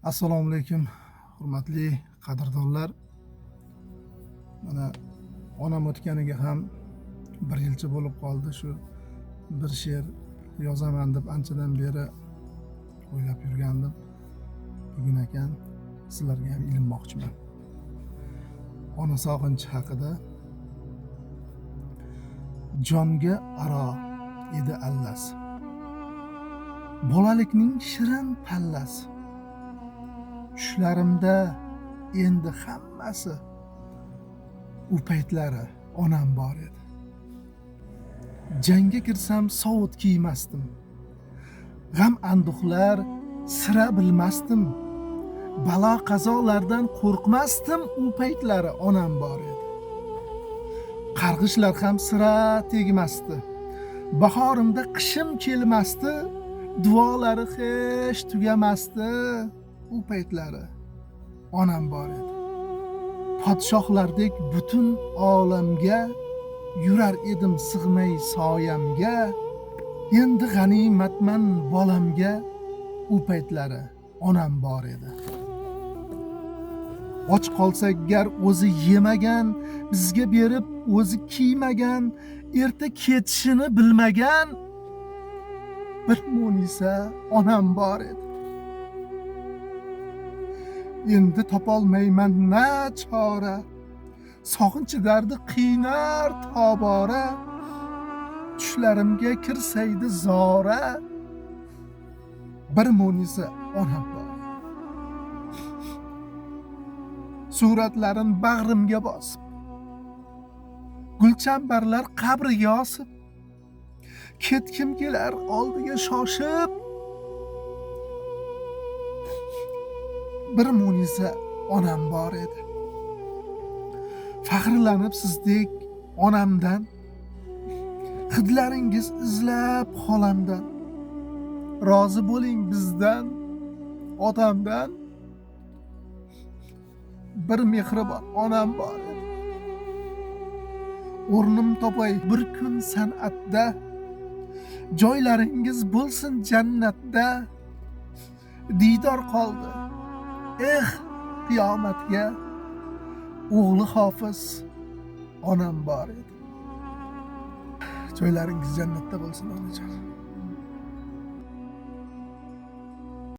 Assalomu alaykum, hurmatli qadrdonlar. Mana onam o'tganiga ham 1 yilcha bo'lib qoldi. Shu bir she'r yozaman deb anchadan beri o'ylab yurgandim. Bugun ekan sizlarga ham ilinmoqchiman. Ona sog'inchi haqida. Jonga aro edi allas. Bolalikning shirin pallasi. Tushlarimda endi hammasi. U paytlari onam bor edi. Jangga kirsam sovut kiymasdim. G'am anduhlar sira bilmasdim. Balo qazolardan qo'rqmasdim. U paytlari onam bor edi. Qarg'ishlar ham sira tegmasdi. Bahorimda qishim kelmasdi. Duolari hech tugamasdi. U paytlari onam bor edi. Podshohlardek butun olamga yurar edim sig'may soyamga. Endi g'animatman bolamga. U paytlari onam bor edi. Och qolsak gar o'zi yemagan, bizga berib o'zi kiymagan, erta ketishini bilmagan bir Munisa onam bor edi. Endi topolmayman na chora, sog'inch dardi qiynar tobora. Tushlarimga kirsaydi zora, bir Munisa onam bor. Suratlarin bag'rimga bosib, gulchambarlar qabriga osib, ketkim kelar oldiga shoshib, bir Munisa onam bor edi. Faxrlanib sizdek onamdan, hidlaringiz izlab xolamdan. Rozi bo'ling bizdan, otamdan. Bir mehribon onam bor edi. O'rnim topay bir kun san'atda, joylaringiz bo'lsin jannatda. Diydor qoldi qiyomatga, o'g'li Hofiz onam bor edi. Joylaringiz jannatda bo'lsin onajon.